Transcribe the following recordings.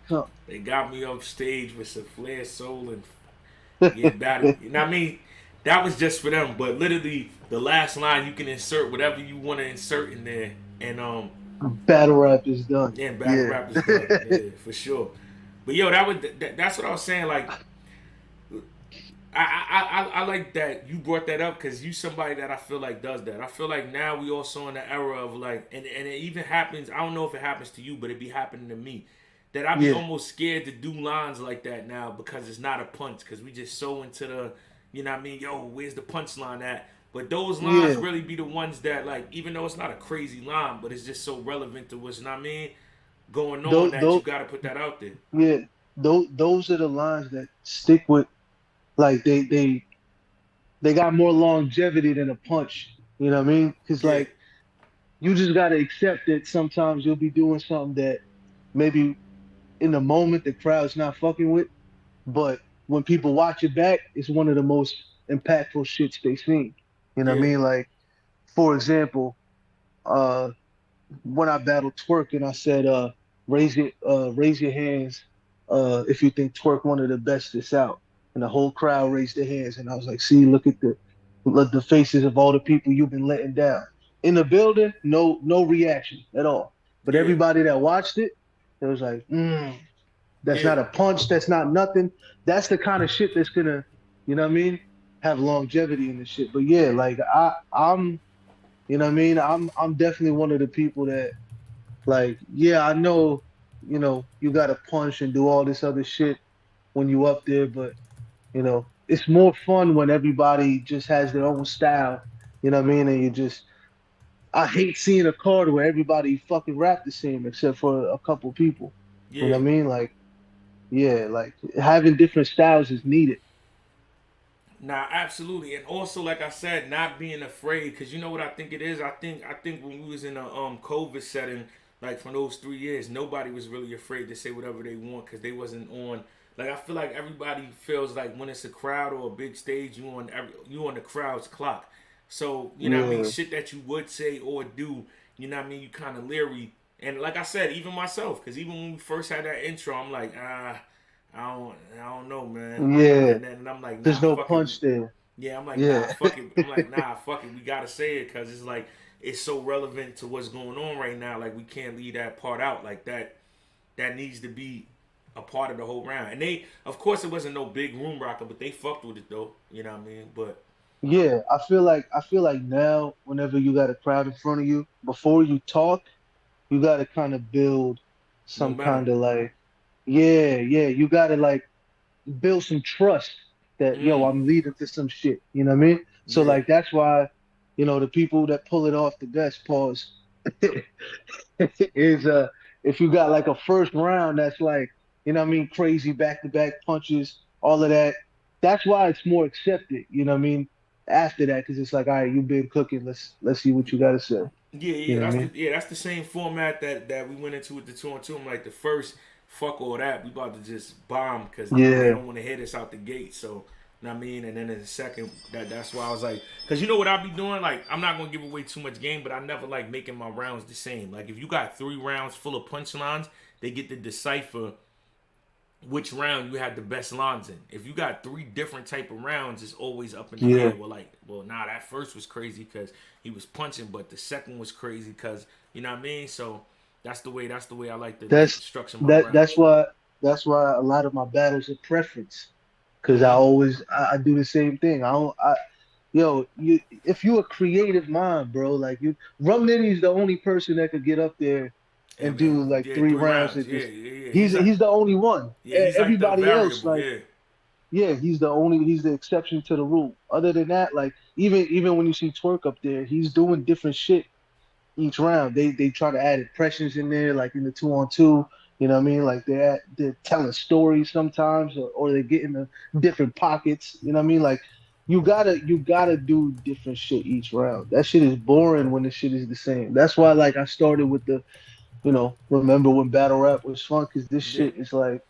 Huh. They got me up stage with some Flair Soul and getting battered. You know what I mean? That was just for them. But literally, the last line you can insert whatever you want to insert in there, and Battle rap is done. yeah, battle Yeah. rap is done. Yeah, for sure. But yo, that's what I was saying. Like, I like that you brought that up because you somebody that I feel like does that. I feel like now we also in the era of like, and it even happens. I don't know if it happens to you, but it be happening to me. That I be Yeah. almost scared to do lines like that now because it's not a punch. Because we just so into the, you know what I mean? Yo, where's the punchline at? But those lines Yeah. really be the ones that like, even though it's not a crazy line, but it's just so relevant to what's, you know what I mean, going on that you Those, got to put that out there. yeah. Those are the lines that stick with, like they got more longevity than a punch. You know what I mean? Because Yeah, like you just gotta accept that sometimes you'll be doing something that maybe in the moment the crowd's not fucking with, but when people watch it back, it's one of the most impactful shits they seen. You know what I yeah, mean? Like, for example, uh, when I battled Twerk and I said, raise your hands, if you think Twerk one of the best that's out, and the whole crowd raised their hands, and I was like, see, look the faces of all the people you've been letting down in the building. No reaction at all. But yeah, everybody that watched it, it was like, that's yeah. not a punch. That's not nothing. That's the kind of shit that's gonna, you know what I mean, have longevity in this shit. But yeah, like I'm, you know what I mean. I'm definitely one of the people that, like, yeah, I know, you gotta punch and do all this other shit when you up there, but it's more fun when everybody just has their own style. You know what I mean? And I hate seeing a card where everybody fucking rap the same except for a couple people. You know Yeah. what I mean? Like, yeah, like having different styles is needed. Nah, absolutely, and also like I said, not being afraid, because you know what I think it is. I think when we was in a COVID setting, like for those 3 years, nobody was really afraid to say whatever they want because they wasn't on. Like I feel like everybody feels like when it's a crowd or a big stage, you on the crowd's clock. So you know what I mean, Yeah, shit that you would say or do, you know what I mean, you kind of leery. And like I said, even myself, because even when we first had that intro, I'm like, I don't know, man. yeah. And then I'm like, There's nah, no fuck it. punch there. Yeah, I'm like, nah, Yeah, fuck it. I'm like, nah, fuck it. We gotta say it because it's like it's so relevant to what's going on right now. Like we can't leave that part out. Like that needs to be a part of the whole round. And they, of course, it wasn't no big room rocker, but they fucked with it though. You know what I mean? But yeah. I feel like now, whenever you got a crowd in front of you, before you talk, you got to kind of build some momentum. kind of like, yeah, yeah. You got to like build some trust that, yo, Mm, I'm leading to some shit. You know what I mean? So yeah, like that's why, the people that pull it off the best, pause, is if you got like a first round that's like, what I mean, crazy back to back punches, all of that. That's why it's more accepted, you know what I mean, after that, because it's like, all right, you've been cooking, let's see what you gotta say. yeah, You yeah. know what I That's mean? the same format that we went into with the 2-on-2. I'm like the first, fuck all that. We about to just bomb because they Yeah, don't want to hit us out the gate. So, you know what I mean? And then in the second, that's why I was like, because you know what I be doing? Like, I'm not gonna give away too much game, but I never like making my rounds the same. Like, if you got 3 rounds full of punchlines, they get to decipher which round you had the best lines in. If you got 3 different type of rounds, it's always up in the yeah. air. Well, nah, that first was crazy because he was punching, but the second was crazy because you know what I mean. So that's the way I like to like That's structure my that rounds. that's why a lot of my battles are preference. Cause Mm-hmm. I do the same thing. I don't I Yo, if you a creative mind, bro, like Rum Nitty's the only person that could get up there and And do like yeah, three three rounds rounds. at Yeah, this. yeah, yeah. He's the only one. He's like the Everybody else, variable. like, Yeah, yeah, he's the exception to the rule. Other than that, like even when you see Twerk up there, he's doing different shit each round. They try to add impressions in there, like in the 2-on-2. You know what I mean? Like they're telling stories sometimes, or they get in the different pockets. You know what I mean? Like you gotta do different shit each round. That shit is boring when the shit is the same. That's why like I started with the, remember when battle rap was fun? Because this yeah. shit is like,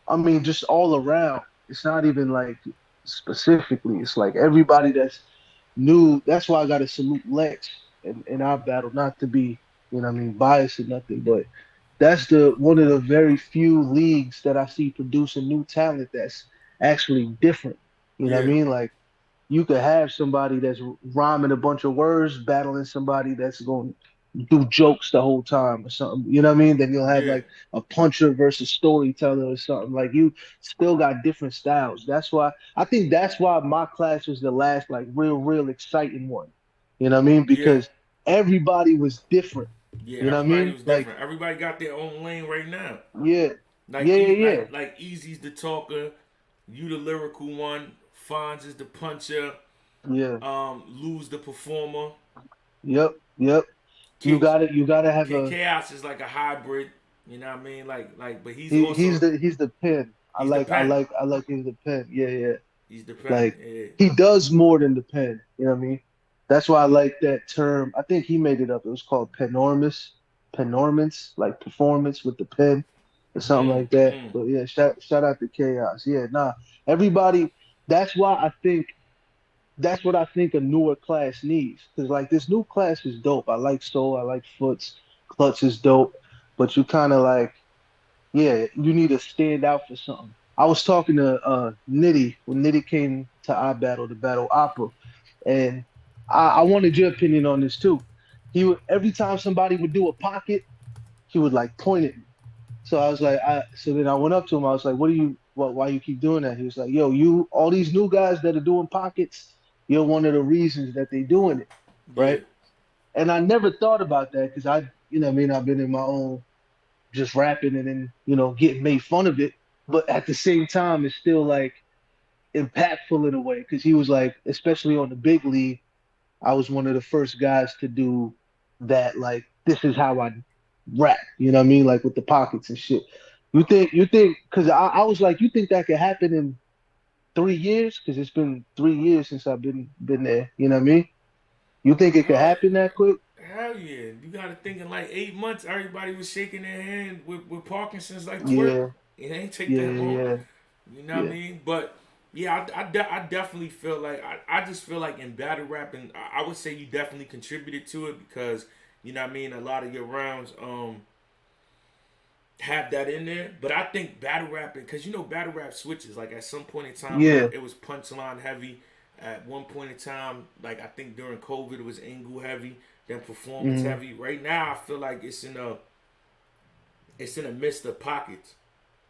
I mean, just all around. It's not even like specifically. It's like everybody that's new. That's why I gotta salute Lex in our battle, not to be, I mean, biased or nothing, but that's the one of the very few leagues that I see producing new talent that's actually different. You know what I Yeah, mean? Like you could have somebody that's rhyming a bunch of words battling somebody that's going to do jokes the whole time or something. You know what I mean? Then you'll have yeah, like a puncher versus storyteller or something. Like you still got different styles. That's why I think that's why my class was the last like real exciting one. You know what I mean? yeah, Because everybody was different. yeah. You know what I Everybody mean? was Like different. Everybody got their own lane right now. yeah, Like yeah, e yeah, like Easy's the talker, you the lyrical one, Fonz is the puncher, yeah, yeah. Lou's the performer, Yep, yep. K- You gotta have a Chaos is like a hybrid. You know what I mean? But he's he's also the pen. he's the pen. I like him the pen. Yeah, yeah. He's the pen. Like Yeah, he does more than the pen. You know what I mean? That's why I like that term. I think he made it up. It was called penormance, like performance with the pen or something mm, like that. mm, But yeah, shout out to Chaos. Yeah, nah. Everybody. That's why I think that's what I think a newer class needs. Because like this new class is dope. I like Soul. I like Foots. Clutch is dope. But you kind of like yeah, you need to stand out for something. I was talking to Nitty when Nitty came to our battle, the battle opera, and I wanted your opinion on this too. He would every time somebody would do a pocket, he would like point at me. So I was like, so then I went up to him. I was like, why you keep doing that? He was like, yo, you, all these new guys that are doing pockets, you're one of the reasons that they doing it, yeah, right? And I never thought about that because you know, what I mean, I've been in my own just rapping and then getting made fun of it, but at the same time it's still like impactful in a way because he was like, especially on the big league, I was one of the first guys to do that. Like this is how I rap, you know what I mean, like with the pockets and shit. You think because I was like, you think that could happen in 3 years, because it's been 3 years since I've been there, you know what I mean? You think it could hell, happen that quick? hell yeah. You got to think in like 8 months, everybody was shaking their hand with Parkinson's like twerk. Yeah, It ain't take yeah, that long. yeah, You know what I yeah, mean? But yeah, I definitely feel like I just feel like in battle rapping, I would say you definitely contributed to it because you know what I mean. A lot of your rounds have that in there, but I think battle rapping because you know battle rap switches. Like at some point in time, yeah. it was punchline heavy. At one point in time, like I think during COVID, it was angle heavy, then performance Hmm. heavy. Right now, I feel like it's in a midst of pockets.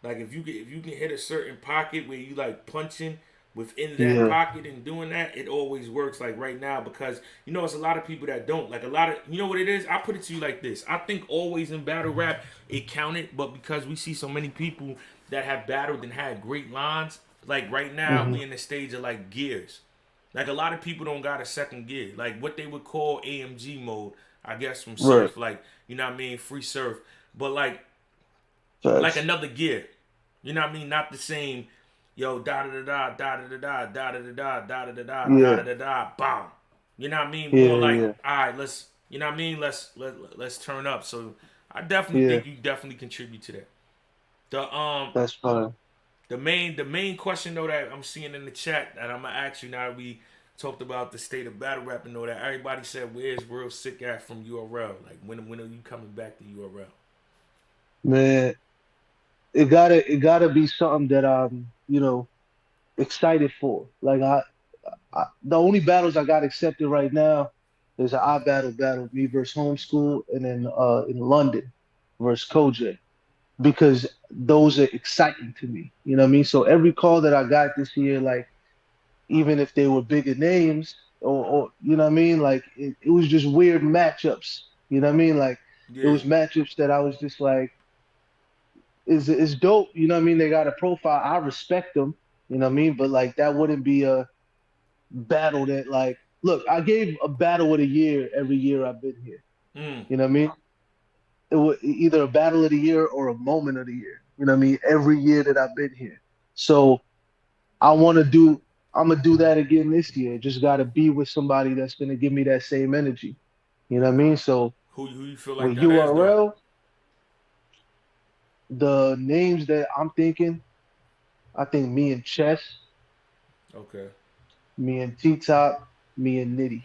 Like if you can hit a certain pocket where you like punching within that Yeah, pocket and doing that, it always works. Like right now, because you know it's a lot of people that don't. Like a lot of you know what it is. I put it to you like this. I think always in battle rap it counted, but because we see so many people that have battled and had great lines, like right now hmm, we in the stage of like gears. Like a lot of people don't got a second gear, like what they would call AMG mode, I guess from right. surf, like you know what I mean, free surf. But like Facts. another gear. You know what I mean? Not the same. Yo, da da da da da da da da da da da da da da da Yeah, da da bomb. You know what I mean? More yeah, like, yeah, all right, let's. You know what I mean? Let's turn up. So I definitely yeah. think you definitely contribute to that. The That's fine. the main question though that I'm seeing in the chat that I'm gonna ask you now that we talked about the state of battle rap and know that everybody said where's real sick at from URL? Like when are you coming back to URL? Man, it gotta be something that I'm, excited for. Like the only battles I got accepted right now is an I battle me versus homeschool, and then in London versus Koj, because those are exciting to me. You know what I mean? So every call that I got this year, like even if they were bigger names, or you know what I mean, like it was just weird matchups. You know what I mean? Like it Yeah, was matchups that I was just like, is dope. You know what I mean? They got a profile. I respect them. You know what I mean? But like that wouldn't be a battle that like, look, I gave a battle of the year every year I've been here. mm, You know what I mean? It was either a battle of the year or a moment of the year. You know what I mean? Every year that I've been here. So I want to do. I'm gonna do that again this year. Just gotta be with somebody that's gonna give me that same energy. You know what I mean? So who you feel like with that is though? URL, the names that I'm thinking, I think me and Chess, Okay. me and T Top, me and Nitty.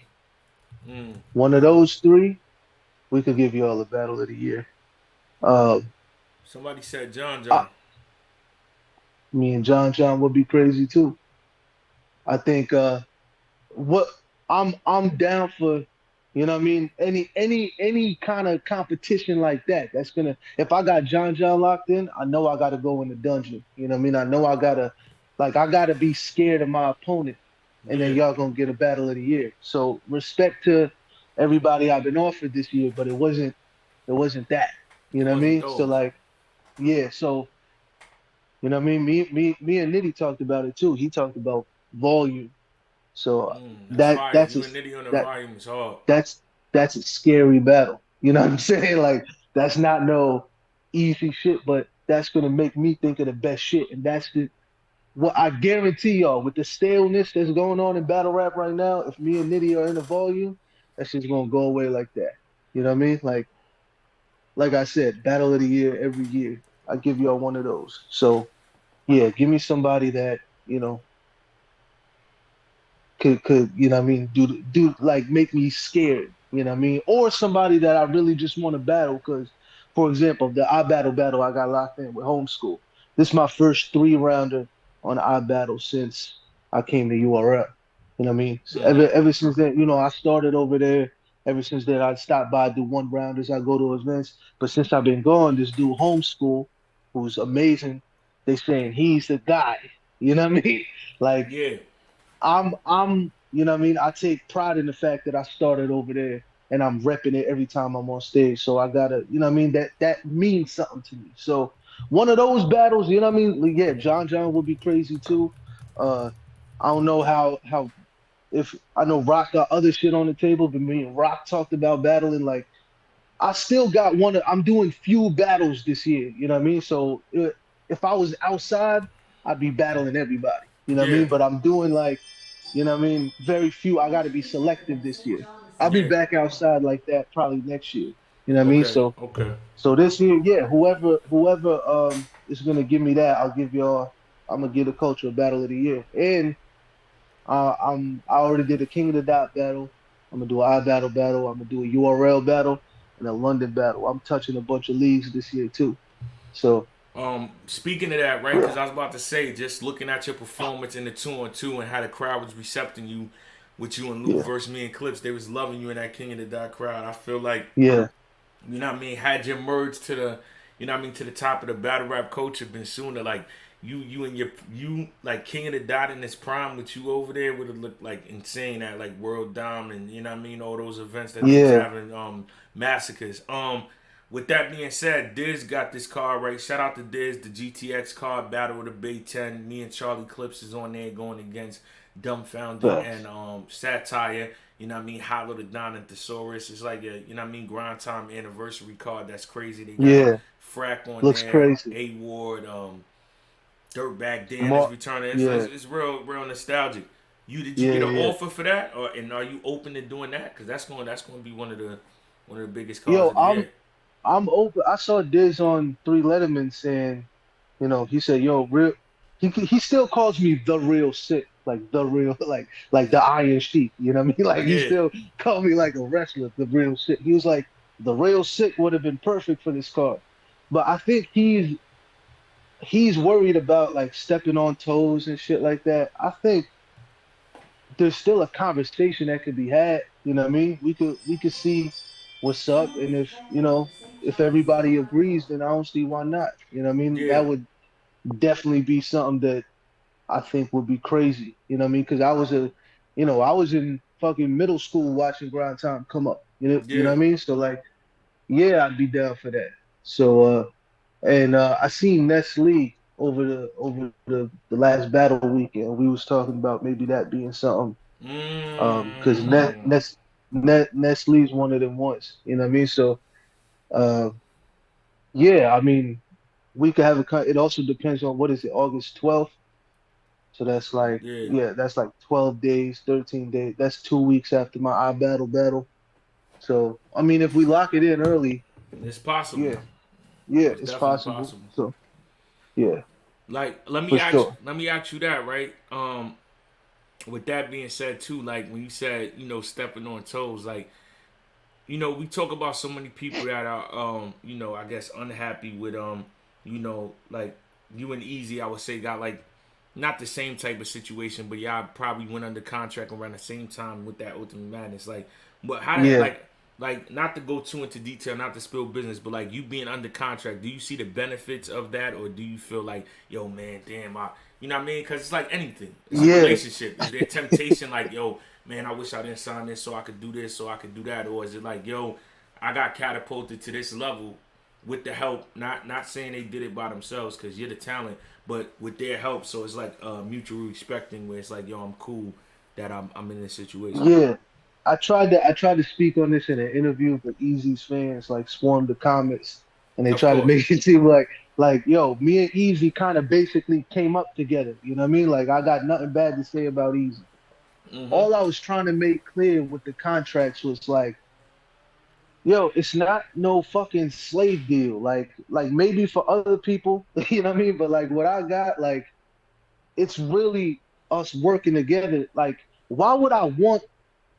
Mm. One of those three, we could give you all a battle of the year. Somebody said John I, John. me and John would be crazy too. I think what I'm down for, you know what I mean? Any kind of competition like that. That's gonna if I got John locked in, I know I gotta go in the dungeon. You know what I mean? I know I gotta be scared of my opponent, and then Yeah, y'all gonna get a battle of the year. So respect to everybody I've been offered this year, but it wasn't that. You it know what I wasn't mean? So those. like, yeah, so you know what I mean? Me and Nitty talked about it too. He talked about volume. So That's that fire. that's a You and Nitty on the that volume is hard. that's that's a scary battle. You know what I'm saying? Like that's not no easy shit, but that's gonna make me think of the best shit. And that's the what I guarantee y'all with the staleness that's going on in battle rap right now, if me and Nitty are in the volume, that shit's gonna go away like that. You know what I mean? Like I said, battle of the year every year. I give y'all one of those. So yeah, give me somebody that, you know, could you know what I mean do like make me scared, you know what I mean, or somebody that I really just want to battle because for example the I battle I got locked in with homeschool. This is my first 3 rounder on I battle since I came to URL, you know what I mean. So ever since then, you know, I started over there. Ever since then I stopped by, do 1 rounders, I go to events, but since I've been gone, this dude homeschool who's amazing, they saying he's the guy, you know what I mean. Like Yeah, you know what I mean? I take pride in the fact that I started over there and I'm repping it every time I'm on stage. So I gotta, you know what I mean? That means something to me. So one of those battles, you know what I mean? Like, yeah, John would be crazy too. Uh, I don't know how if I know Rock got other shit on the table, but me and Rock talked about battling. Like I still got I'm doing few battles this year. You know what I mean? So if I was outside, I'd be battling everybody. You know what I yeah, mean? But I'm doing like, you know what I mean? Very few. I got to be selective this year. I'll be yeah. back outside like that probably next year. You know what I mean? Okay, So okay. this year, yeah, whoever is gonna give me that, I'll give y'all. I'm gonna give the culture a battle of the year. And I already did a King of the Dot battle. I'm gonna do an I battle. I'm gonna do a URL battle and a London battle. I'm touching a bunch of leagues this year too. So Speaking of that, right? yeah, Because I was about to say, just looking at your performance in the 2-on-2 and how the crowd was recepting you, with you and Lou yeah, versus me and Clips, they was loving you in that King of the Dot crowd. I feel like, yeah, you know what I mean, had you merged to the, you know what I mean, to the top of the battle rap culture been sooner, like you and you like King of the Dot in his prime with you over there would have looked like insane at like World Dom and you know what I mean, all those events that they was yeah, having, massacres. With that being said, Diz got this card right. Shout out to Diz, the GTX card, Battle of the Bay 10. Me and Charlie Clips is on there going against Dumbfounded facts. and Satire. You know what I mean? Hollow the Don and Thesaurus. It's like a, you know what I mean, grind time anniversary card. That's crazy. They got Yeah, Frack on looks there, crazy. A Ward, Dirtbag Dan is Smart. returning. Yeah, It's real nostalgic. Did you yeah, get an yeah. offer for that, or and are you open to doing that? Because that's going to be one of the biggest cards Yo, of the year. I'm open. I saw Diz on Three Letterman saying, you know, he said, "Yo, real." He still calls me the real sick, like the real, like the Iron Sheik. You know what I mean? Like he Yeah, still called me like a wrestler, the real sick. He was like, the real sick would have been perfect for this card, but I think he's worried about like stepping on toes and shit like that. I think there's still a conversation that could be had. You know what I mean? We could see what's up, and if you know if everybody agrees, then I don't see why not. You know what I mean? yeah, That would definitely be something that I think would be crazy. You know what I mean? Because I was in fucking middle school watching Grind Time come up. You know yeah. what I mean? So like, yeah, I'd be down for that. So and I seen Nestle over the last battle weekend. We was talking about maybe that being something. Because Mm, Nestle's one of them ones. You know what I mean? So uh, yeah, I mean we could have it also depends on what is it, August 12th. So that's like, yeah. yeah, that's like 12 days, 13 days. That's 2 weeks after my I battle. So, I mean, if we lock it in early, It's possible. yeah, yeah, It's it's definitely possible. possible. So, yeah, Like, for sure. let me ask you that, right? With that being said, too, like when you said, stepping on toes, like, we talk about so many people that are, I guess unhappy with like you and Easy, I would say, got like not the same type of situation, but y'all probably went under contract around the same time with that Ultimate Madness. Like, but how did Yeah, like not to go too into detail, not to spill business, but like you being under contract, do you see the benefits of that, or do you feel like, yo, man, damn, you know what I mean? Because it's like anything. It's a yeah. relationship. Is there temptation like, yo, man, I wish I didn't sign this so I could do this, so I could do that, or is it like, yo, I got catapulted to this level with the help, not saying they did it by themselves because you're the talent, but with their help. So it's like mutual respecting where it's like, yo, I'm cool that I'm in this situation. Yeah, I tried to speak on this in an interview, but Easy's fans like swarmed the comments, and they Of tried to course. make it seem like yo, me and Easy kind of basically came up together. You know what I mean? Like I got nothing bad to say about Easy. Mm-hmm. All I was trying to make clear with the contracts was like, yo, it's not no fucking slave deal. Like maybe for other people, you know what I mean? But like what I got, like it's really us working together. Like, why would I want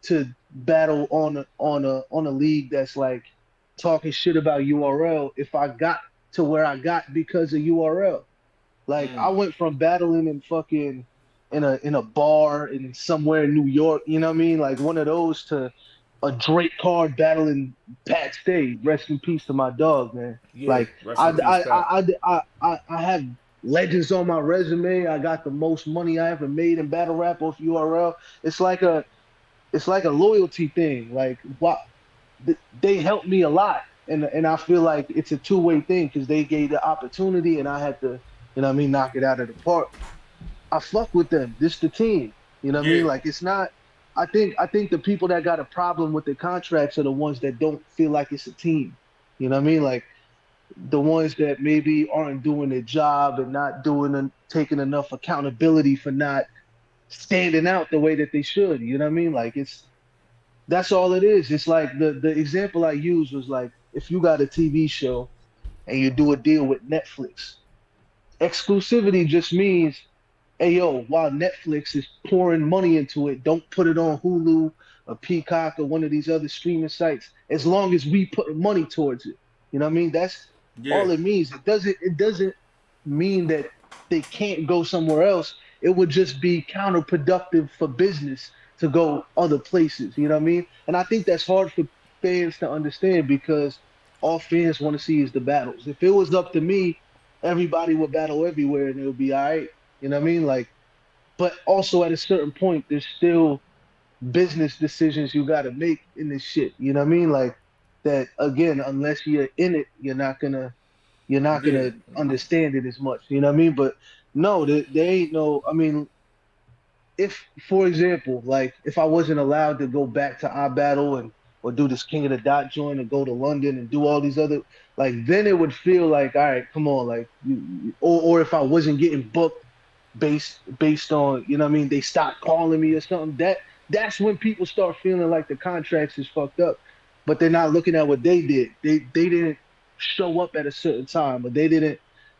to battle on a league that's like talking shit about URL if I got to where I got because of URL. Like I Mm. went from battling in fucking in a bar in somewhere in New York, you know what I mean? Like one of those to a Drake card battling Pat Stay. Rest in peace to my dog, man. Yeah. Like Rest I in peace, I Pat. I have legends on my resume. I got the most money I ever made in battle rap off URL. It's like a it's like a loyalty thing. Like what they helped me a lot, and I feel like it's a two-way thing because they gave the opportunity, and I had to, you know what I mean, knock it out of the park. I fuck with them. This the team. You know what I Yeah. mean? Like it's not. I think the people that got a problem with the contracts are the ones that don't feel like it's a team. You know what I mean? Like the ones that maybe aren't doing their job and not doing and taking enough accountability for not standing out the way that they should. You know what I mean? Like it's that's all it is. It's like the example I used was like if you got a TV show and you do a deal with Netflix, exclusivity just means, hey yo, while Netflix is pouring money into it, don't put it on Hulu or Peacock or one of these other streaming sites. As long as we put money towards it, you know what I mean? That's Yeah. all it means. It doesn't mean that they can't go somewhere else. It would just be counterproductive for business to go other places. You know what I mean? And I think that's hard for fans to understand because all fans want to see is the battles. If it was up to me, everybody would battle everywhere and it would be all right. You know what I mean? Like, but also at a certain point, there's still business decisions you got to make in this shit. You know what I mean? Like that again, unless you're in it, you're not gonna Yeah. understand it as much. You know what I mean? But no, there ain't no. I mean, if for example, like if I wasn't allowed to go back to our battle and or do this King of the Dot joint and go to London and do all these other like then it would feel like all right, come on, like or if I wasn't getting booked based on you know what I mean they stopped calling me or something that's when people start feeling like the contracts is fucked up but they're not looking at what they did they didn't show up at a certain time or they didn't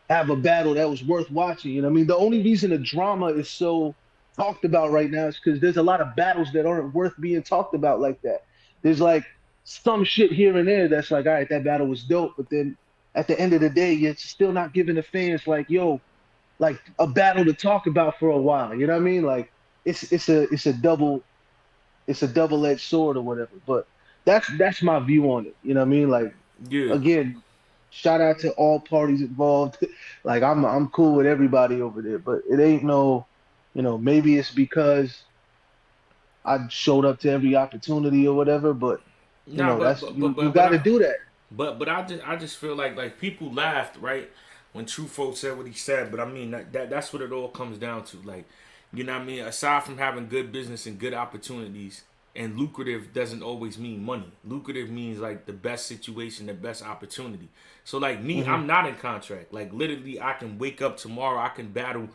have a battle that was worth watching you know what I mean the only reason the drama is so talked about right now is because there's a lot of battles that aren't worth being talked about like that there's like some shit here and there that's like all right that battle was dope but then at the end of the day you're still not giving the fans like a battle to talk about for a while. You know what I mean? Like it's a double-edged sword or whatever. But that's my view on it. You know what I mean? Like Yeah. again, shout out to all parties involved. Like I'm cool with everybody over there, but it ain't no, maybe it's because I showed up to every opportunity or whatever, but Nah, but that's but but you but, but got to I do that. but I just feel like people laughed right when True Folk said what he said, but I mean that's what it all comes down to. Like, you know what I mean? Aside from having good business and good opportunities, and lucrative doesn't always mean money. Lucrative means like the best situation, the best opportunity. So like me, Hmm. I'm not in contract. Like literally, I can wake up tomorrow, I can battle.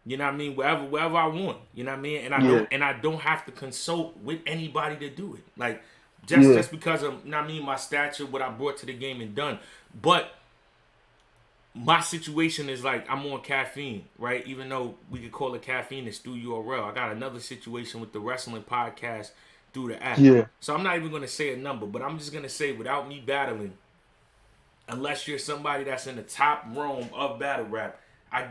You know what I mean? Wherever I want. You know what I mean? And I Yeah, don't have to consult with anybody to do it. Like just yeah, just because of, you know what I mean, my stature, what I brought to the game and done. But my situation is like I'm on caffeine, right? Even though we could call it caffeine, it's through URL. I got another situation with the wrestling podcast through the app. yeah, So I'm not even gonna say a number, but I'm just gonna say without me battling, unless you're somebody that's in the top realm of battle rap. I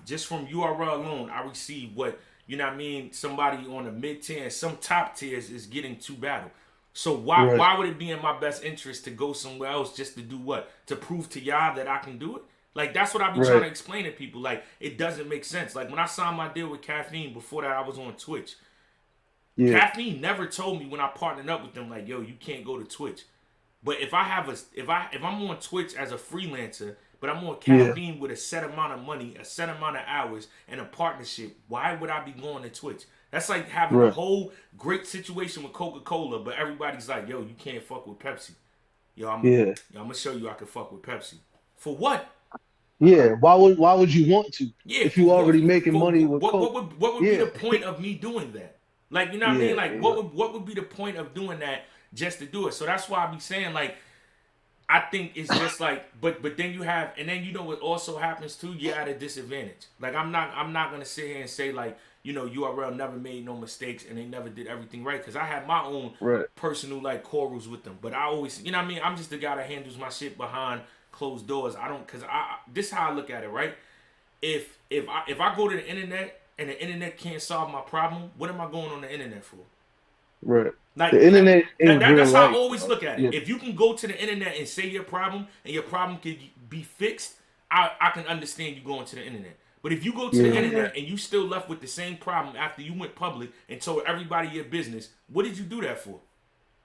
just from URL alone, I receive what you know what I mean. Somebody on the mid tier, some top tiers is getting to battle. So Right. why would it be in my best interest to go somewhere else just to do what? To prove to y'all that I can do it? Like that's what I be trying Right. to explain to people. Like it doesn't make sense. Like when I signed my deal with Caffeine, before that I was on Twitch. Yeah. Caffeine never told me when I partnered up with them, like, yo, you can't go to Twitch. But if I have a if I'm on Twitch as a freelancer, but I'm on Yeah. Caffeine with a set amount of money, a set amount of hours, and a partnership, why would I be going to Twitch? That's like having a Right. whole great situation with Coca-Cola, but everybody's like, yo, you can't fuck with Pepsi. Yeah. I'm gonna show you I can fuck with Pepsi. For what? Yeah. Why would you want to Yeah, if you already making for money with Coke? what would be Yeah. the point of me doing that? Like you know what I mean? Yeah. Like Yeah. what would be the point of doing that just to do it? So that's why I be saying like I think it's just like but then you have and then you know what also happens too, you're at a disadvantage. Like I'm not gonna sit here and say like, you know, URL never made no mistakes and they never did everything right. Cause I have my own Right. personal like quarrels with them. But I always you know what I mean, I'm just the guy that handles my shit behind closed doors. I don't cause I this is how I look at it, right? If I go to the internet and the internet can't solve my problem, what am I going on the internet for? Right. Like The internet ain't real that's how I life, always bro. look at it. Yeah. If you can go to the internet and say your problem and your problem can be fixed, I can understand you going to the internet. But if you go to the Yeah. internet and you still left with the same problem after you went public and told everybody your business, what did you do that for?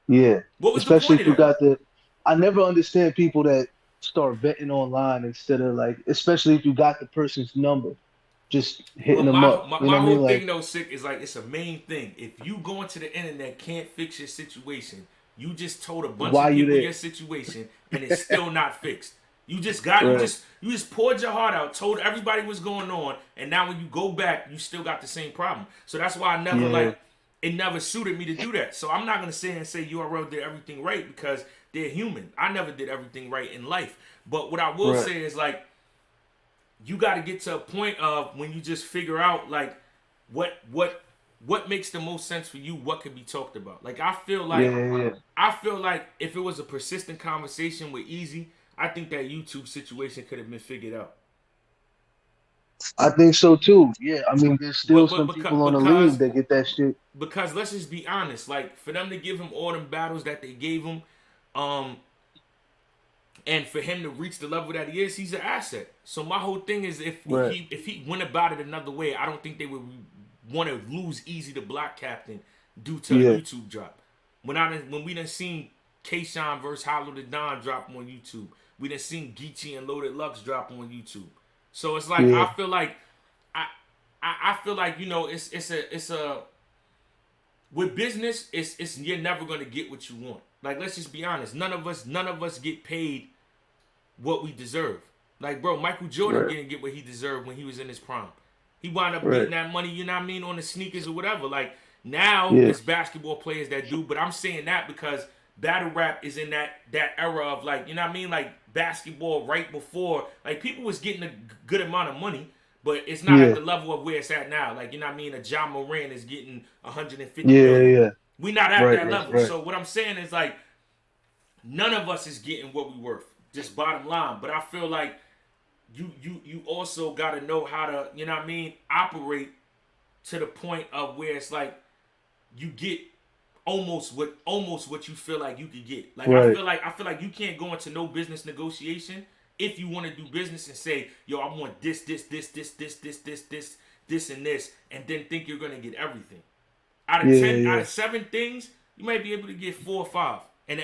Yeah. What was the Especially point if of you that? got the. I never understand people that start betting online instead of like, especially if you got the person's number, just hitting Well, them up. You know my what I mean? whole Like, thing though, Sick, is like it's a main thing. If you going to the internet can't fix your situation, you just told a bunch why of you people there? your situation and it's still not fixed. You just got Right. you just poured your heart out, told everybody what's going on, and now when you go back, you still got the same problem. So that's why I never Yeah. like it never suited me to do that. So I'm not gonna sit here and say URL did everything right because they're human. I never did everything right in life. But what I will Right. say is like you got to get to a point of when you just figure out like what what what makes the most sense for you, what could be talked about. Like Yeah. Yeah. Yeah. I feel like if it was a persistent conversation with Easy, I think that YouTube situation could have been figured out. I think so too. Yeah. I mean, there's still But some people on the lean because that get that shit. let's just be honest, like for them to give him all them battles that they gave him, um, and for him to reach the level that he is, he's an asset. So my whole thing is Right. if he went about it another way, I don't think they would want to lose Easy the Black Captain due to a Yeah. YouTube drop. When we done seen Kayshawn versus Hollow the Don drop on YouTube, we done seen Geechee and Loaded Lux drop on YouTube. So it's like Yeah. I feel like I I feel like you know it's a with business it's you're never gonna get what you want. Like let's just be honest, none of us get paid what we deserve. Like, bro, Michael Jordan Right. didn't get what he deserved when he was in his prime. He wound up Right. getting that money, you know what I mean, on the sneakers or whatever. Like, now Yeah. it's basketball players that do, but I'm saying that because battle rap is in that era of like, you know what I mean, like basketball right before, like people was getting a good amount of money, but it's not at Yeah. the level of where it's at now. Like, you know what I mean, a John Moran is getting 150 Yeah. million. Yeah. We not at Right. that Right. level. Right. So what I'm saying is like none of us is getting what we worth. Just bottom line. But I feel like you also got to know how to, you know what I mean, operate to the point of where it's like you get almost what you feel like you could get. Like Right. I feel like you can't go into no business negotiation if you want to do business and say, yo, I want this and this, and then think you're gonna get everything. Yeah. Out Yeah. of 7 things, you might be able to get 4 or 5. And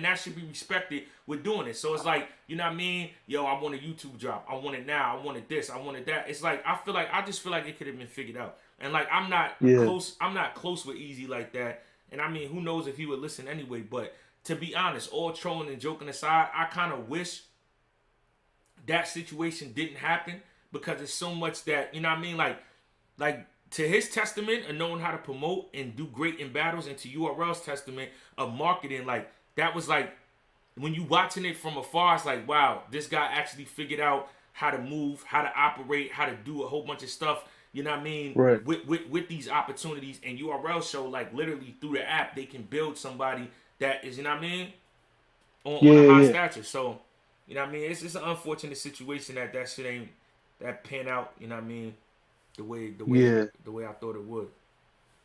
that should be respected with doing it. So it's like, you know what I mean? Yo, I want a YouTube drop. I want it now. I wanted this. I wanted that. It's like I just feel like it could have been figured out. And like Yeah. I'm not close with Easy like that. And I mean, who knows if he would listen anyway. But to be honest, all trolling and joking aside, I kind of wish that situation didn't happen because it's so much that, you know what I mean? Like to his testament of knowing how to promote and do great in battles, and to URL's testament of marketing, like that was like when you watching it from afar, it's like, wow, this guy actually figured out how to move, how to operate, how to do a whole bunch of stuff, you know what I mean, Right. with these opportunities. And URL show like literally through the app they can build somebody that is, you know what I mean, on Yeah. a high Yeah. stature. So You know what I mean? It's just an unfortunate situation that that shit ain't that pan out. You know what I mean? Yeah. The way I thought it would.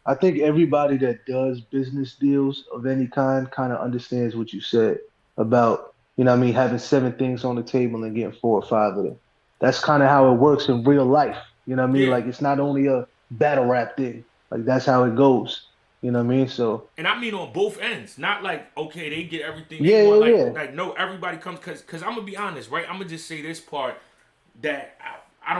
I think everybody that does business deals of any kind of understands what you said about, what I mean, having seven things on the table and getting four or five of them. That's kind of how it works in real life. You know what I mean? Yeah, Like it's not only a battle rap thing. Like that's how it goes. You know what I mean? So and I mean on both ends, not like okay they get everything they yeah, want. yeah, yeah. No, everybody comes because I'm gonna be honest, right? I'm gonna just say this part that I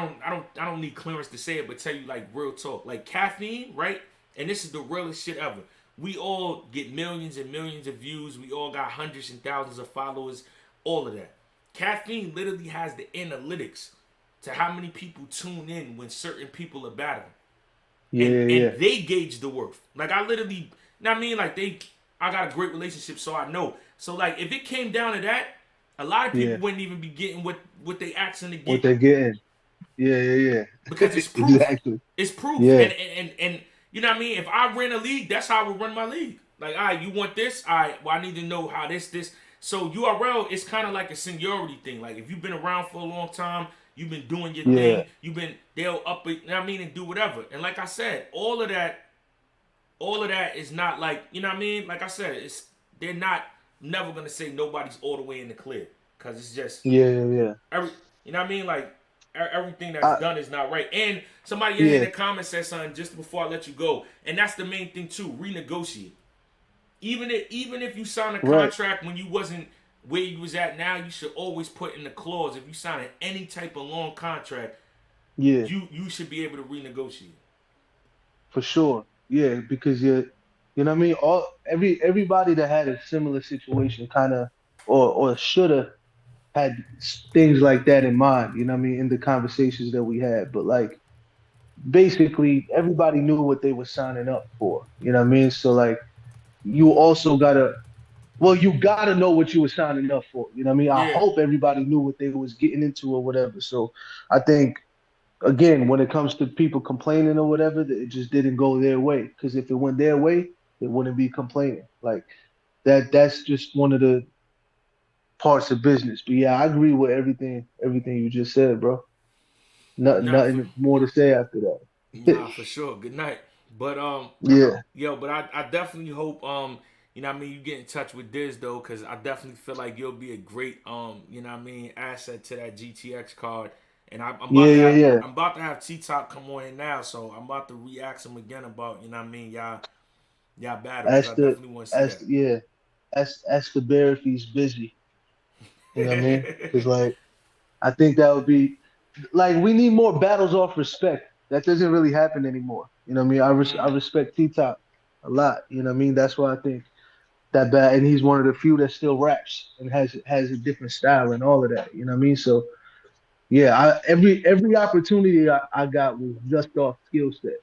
don't need clearance to say it, but tell you like real talk, like caffeine, right? And this is the realest shit ever. We all get millions and millions of views. We all got hundreds and thousands of followers. All of that. Caffeine literally has the analytics to how many people tune in when certain people are battling, Yeah, and yeah, they gauge the worth. Like I literally, you know what I mean, like I got a great relationship, so I know. So like, if it came down to that, a lot of yeah. people wouldn't even be getting what they asking to What get they're getting. Yeah, yeah, yeah. because it's proof. Exactly. It's proof, Yeah, and you know what I mean. If I ran a league, that's how I would run my league. Like, all right, you want this? All right, well, I need to know how this. So URL is kind of like a seniority thing. Like if you've been around for a long time, you've been doing your yeah, thing. They'll up it. You know what I mean, and do whatever. And like I said, all of that is not like you know what I mean. Like I said, it's they're not never gonna say nobody's all the way in the clear because it's just yeah, yeah, yeah. every you know what I mean. Like everything that's I, done is not right. And somebody in yeah, the comments said something just before I let you go, and that's the main thing too. Renegotiate. Even if you sign a right. contract when you wasn't where you was at now, you should always put in the clause if you sign any type of long contract, Yeah. you should be able to renegotiate. For sure. Yeah, because you know what I mean? Everybody that had a similar situation kind of or should have had things like that in mind, you know what I mean, in the conversations that we had. But like basically everybody knew what they were signing up for. You know what I mean? So like you also gotta you gotta know what you were signing up for. You know what I mean? I Yeah, hope everybody knew what they was getting into or whatever. So I think again, when it comes to people complaining or whatever, it just didn't go their way. Because if it went their way, they wouldn't be complaining. Like that's just one of the parts of business. But yeah, I agree with everything you just said, bro. nah, for Nothing more to say after that. nah, for sure. Good night. But Yeah, yo, but I definitely hope you know what I mean you get in touch with Diz though, cause I definitely feel like you'll be a great you know what I mean asset to that GTX card. And yeah, yeah, yeah. I'm about to have T Top come on here now, so I'm about to re-ask him again about you know what I mean y'all battle, cause That's I the definitely want to see that's that. yeah. That's the bear if he's busy. You know what I mean? Because like I think that would be like we need more battles off respect. That doesn't really happen anymore. You know what I mean? I Mm, respect T Top a lot. You know what I mean? That's why I think that bad, and he's one of the few that still raps and has a different style and all of that. You know what I mean? So yeah, every opportunity I got was just off skill set.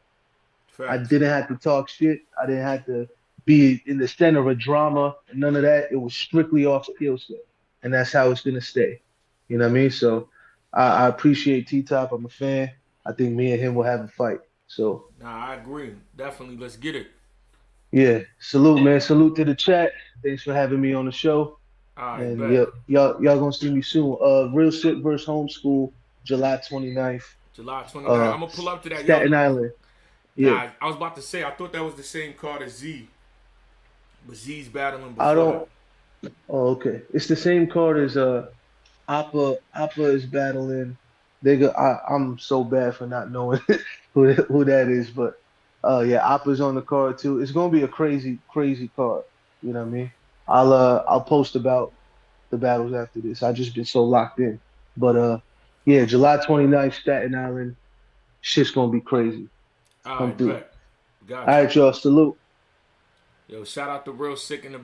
I facts. didn't have to talk shit. I didn't have to be in the center of a drama. None of that. It was strictly off skill set, and that's how it's gonna stay. You know what I mean? So I appreciate T Top. I'm a fan. I think me and him will have a fight. So Nah, I agree. Definitely, let's get it. yeah, salute, man. Salute to the chat. Thanks for having me on the show. All right, And bet. yeah, y'all gonna see me soon. Real Sick versus Homeschool, July 29th. July 29th. I'm gonna pull up to that. Yo, Staten Island. Yeah. nah, I was about to say I thought that was the same card as Z, but Z's battling I before that. don't. Oh, okay. It's the same card as Appa is battling. I'm so bad for not knowing who that is, but yeah, Appa's on the card too. It's gonna be a crazy card. You know what I mean? I'll post about the battles after this. I just been so locked in. But yeah, July 29th, Staten Island. Shit's gonna be crazy. All Come right, through. bet. Got All you. right, y'all. Salute. Yo, shout out to Real Sick in the